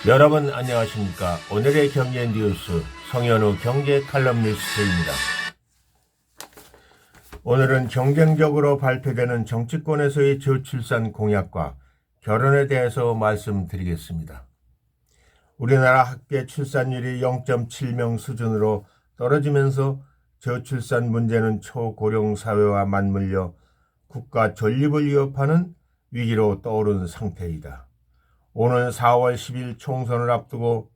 여러분 안녕하십니까? 오늘의 경제 뉴스 성현우 경제 칼럼니스트입니다. 오늘은 경쟁적으로 발표되는 정치권에서의 저출산 공약과 결혼에 대해서 말씀드리겠습니다. 우리나라 합계 출산율이 0.7명 수준으로 떨어지면서 저출산 문제는 초고령 사회와 맞물려 국가 존립을 위협하는 위기로 떠오른 상태이다. 오는 4월 10일 총선을 앞두고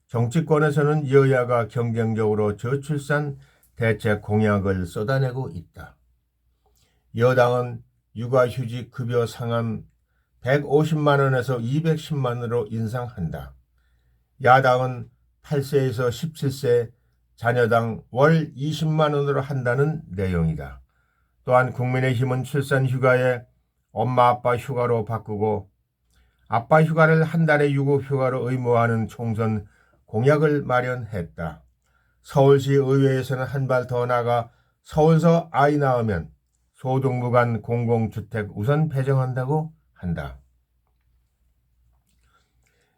정치권에서는 여야가 경쟁적으로 저출산 대책 공약을 쏟아내고 있다. 여당은 육아휴직 급여 상한 150만 원에서 210만 원으로 인상한다. 야당은 8세에서 17세 자녀당 월 20만 원으로 한다는 내용이다. 또한 국민의힘은 출산 휴가에 엄마 아빠 휴가로 바꾸고 아빠 휴가를 한 달의 유급 휴가로 의무화하는 총선 공약을 마련했다. 서울시 의회에서는 한 발 더 나가 서울서 아이 낳으면 소득무 간 공공주택 우선 배정한다고 한다.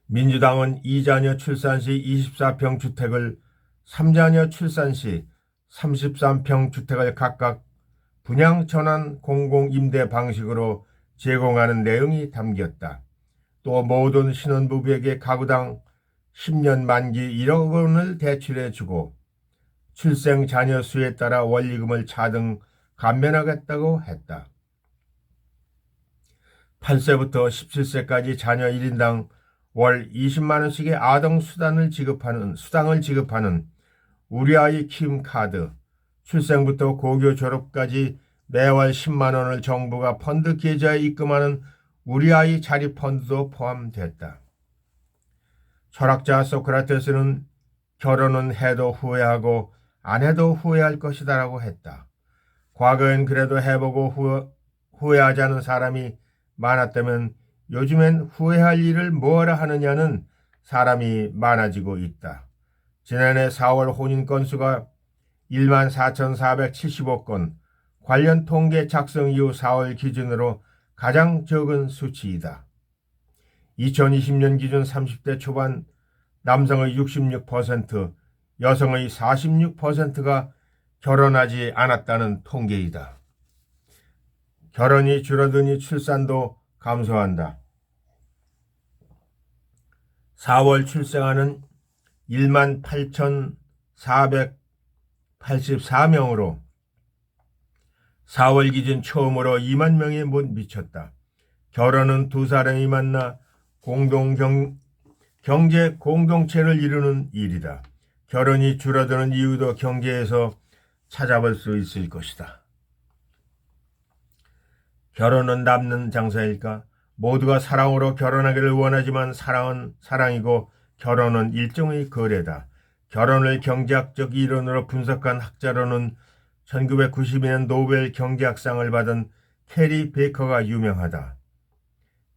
민주당은 2자녀 출산 시 24평 주택을 3자녀 출산 시 33평 주택을 각각 분양 전환 공공임대 방식으로 제공하는 내용이 담겼다. 또 모든 신혼부부에게 가구당 10년 만기 1억 원을 대출해주고 출생 자녀 수에 따라 원리금을 차등 감면하겠다고 했다. 8세부터 17세까지 자녀 1인당 월 20만 원씩의 아동 수당을 지급하는 우리 아이 키움 카드, 출생부터 고교 졸업까지 매월 10만 원을 정부가 펀드 계좌에 입금하는 우리 아이 자립 펀드도 포함됐다. 철학자 소크라테스는 결혼은 해도 후회하고 안 해도 후회할 것이다라고 했다. 과거엔 그래도 해보고 후회하지 않은 사람이 많았다면 요즘엔 후회할 일을 뭐하러 하느냐는 사람이 많아지고 있다. 지난해 4월 혼인 건수가 14,475건, 관련 통계 작성 이후 4월 기준으로 가장 적은 수치이다. 2020년 기준 30대 초반 남성의 66%, 여성의 46%가 결혼하지 않았다는 통계이다. 결혼이 줄어드니 출산도 감소한다. 4월 출생아는 18,484명으로 4월 기준 처음으로 2만 명에 못 미쳤다. 결혼은 두 사람이 만나 경제 공동체를 이루는 일이다. 결혼이 줄어드는 이유도 경제에서 찾아볼 수 있을 것이다. 결혼은 남는 장사일까? 모두가 사랑으로 결혼하기를 원하지만 사랑은 사랑이고 결혼은 일종의 거래다. 결혼을 경제학적 이론으로 분석한 학자로는 1992년 노벨 경제학상을 받은 캐리 베이커가 유명하다.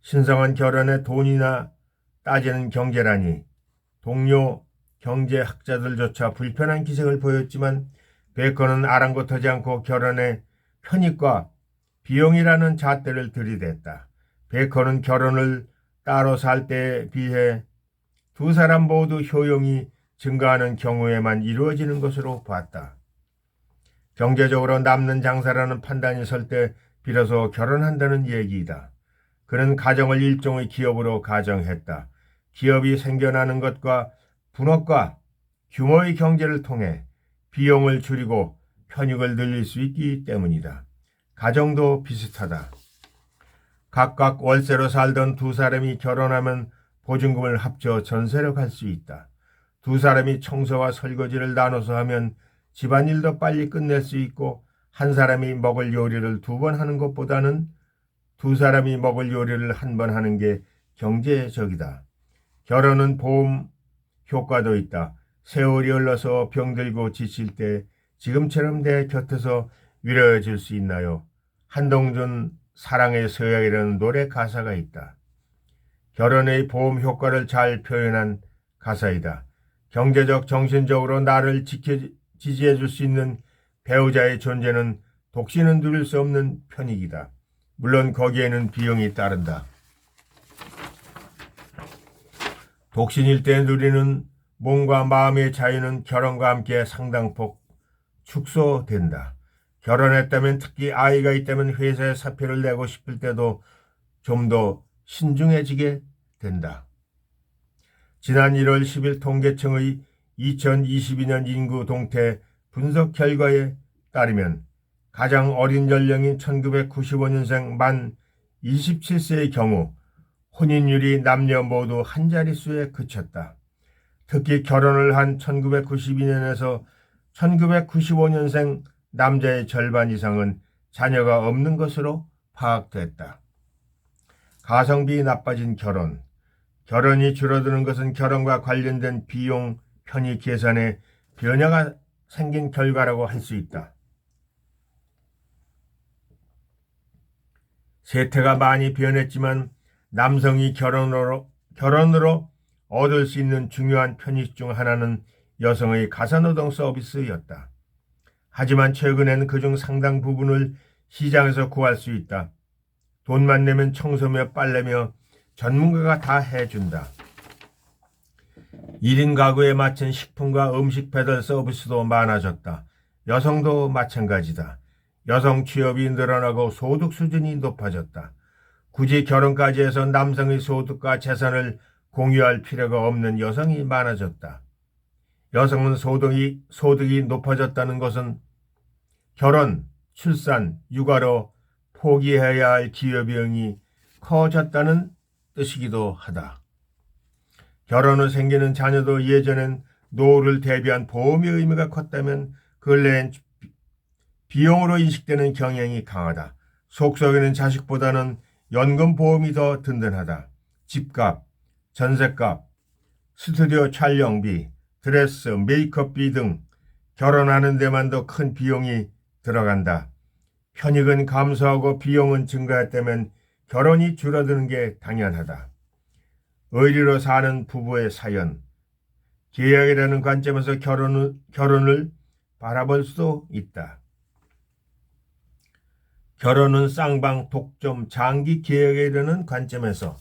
신성한 결혼에 돈이나 따지는 경제라니 동료 경제학자들조차 불편한 기색을 보였지만 베이커는 아랑곳하지 않고 결혼의 편익과 비용이라는 잣대를 들이댔다. 베이커는 결혼을 따로 살 때에 비해 두 사람 모두 효용이 증가하는 경우에만 이루어지는 것으로 봤다. 경제적으로 남는 장사라는 판단이 설 때 비로소 결혼한다는 얘기이다. 그는 가정을 일종의 기업으로 가정했다. 기업이 생겨나는 것과 분업과 규모의 경제를 통해 비용을 줄이고 편익을 늘릴 수 있기 때문이다. 가정도 비슷하다. 각각 월세로 살던 두 사람이 결혼하면 보증금을 합쳐 전세로 갈 수 있다. 두 사람이 청소와 설거지를 나눠서 하면 집안일도 빨리 끝낼 수 있고 한 사람이 먹을 요리를 2번 하는 것보다는 두 사람이 먹을 요리를 한 번 하는 게 경제적이다. 결혼은 보험 효과도 있다. 세월이 흘러서 병들고 지칠 때 지금처럼 내 곁에서 위로해 줄 수 있나요? 한동준 사랑의 서약이라는 노래 가사가 있다. 결혼의 보험 효과를 잘 표현한 가사이다. 경제적, 정신적으로 나를 지지해 줄 수 있는 배우자의 존재는 독신은 누릴 수 없는 편익이다. 물론 거기에는 비용이 따른다. 독신일 때 누리는 몸과 마음의 자유는 결혼과 함께 상당폭 축소된다. 결혼했다면, 특히 아이가 있다면 회사에 사표를 내고 싶을 때도 좀 더 신중해지게 된다. 지난 1월 10일 통계청의 2022년 인구 동태 분석 결과에 따르면 가장 어린 연령인 1995년생 만 27세의 경우 혼인율이 남녀 모두 한 자릿수에 그쳤다. 특히 결혼을 한 1992년에서 1995년생 남자의 절반 이상은 자녀가 없는 것으로 파악됐다. 가성비 나빠진 결혼. 결혼이 줄어드는 것은 결혼과 관련된 비용 편의 계산에 변화가 생긴 결과라고 할 수 있다. 세태가 많이 변했지만 남성이 결혼으로 얻을 수 있는 중요한 편익 중 하나는 여성의 가사노동 서비스였다. 하지만 최근에는 그중 상당 부분을 시장에서 구할 수 있다. 돈만 내면 청소며 빨래며 전문가가 다 해준다. 1인 가구에 맞춘 식품과 음식 배달 서비스도 많아졌다. 여성도 마찬가지다. 여성 취업이 늘어나고 소득 수준이 높아졌다. 굳이 결혼까지 해서 남성의 소득과 재산을 공유할 필요가 없는 여성이 많아졌다. 여성은 소득이 높아졌다는 것은 결혼, 출산, 육아로 포기해야 할 기여비용이 커졌다는 뜻이기도 하다. 결혼 후 생기는 자녀도 예전엔 노후를 대비한 보험의 의미가 컸다면 근래엔 비용으로 인식되는 경향이 강하다. 속썩이는 자식보다는 연금보험이 더 든든하다. 집값, 전셋값, 스튜디오 촬영비, 드레스, 메이크업비 등 결혼하는 데만 더 큰 비용이 들어간다. 편익은 감소하고 비용은 증가했다면 결혼이 줄어드는 게 당연하다. 의리로 사는 부부의 사연. 계약이라는 관점에서 결혼을 바라볼 수도 있다. 결혼은 쌍방, 독점, 장기 계약에 이르는 관점에서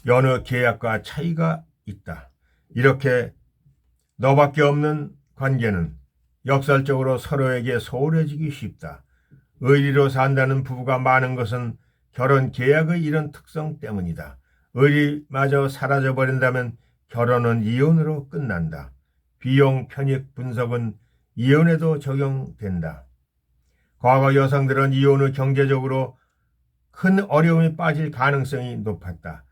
여느 계약과 차이가 있다. 이렇게 너밖에 없는 관계는 역설적으로 서로에게 소홀해지기 쉽다. 의리로 산다는 부부가 많은 것은 결혼 계약의 이런 특성 때문이다. 의리마저 사라져버린다면 결혼은 이혼으로 끝난다. 비용 편익 분석은 이혼에도 적용된다. 과거 여성들은 이혼 후 경제적으로 큰 어려움에 빠질 가능성이 높았다.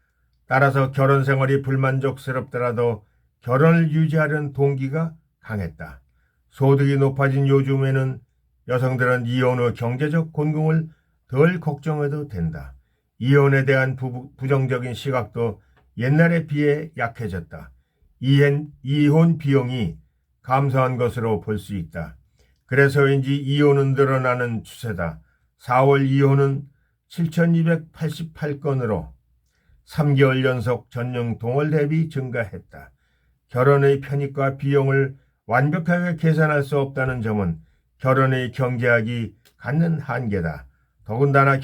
따라서 결혼 생활이 불만족스럽더라도 결혼을 유지하려는 동기가 강했다. 소득이 높아진 요즘에는 여성들은 이혼 후 경제적 곤궁을 덜 걱정해도 된다. 이혼에 대한 부정적인 시각도 옛날에 비해 약해졌다. 이혼 비용이 감소한 것으로 볼 수 있다. 그래서인지 이혼은 늘어나는 추세다. 4월 이혼은 7,288건으로 3개월 연속 전년 동월 대비 증가했다. 결혼의 편익과 비용을 완벽하게 계산할 수 없다는 점은 결혼의 경제학이 갖는 한계다. 더군다나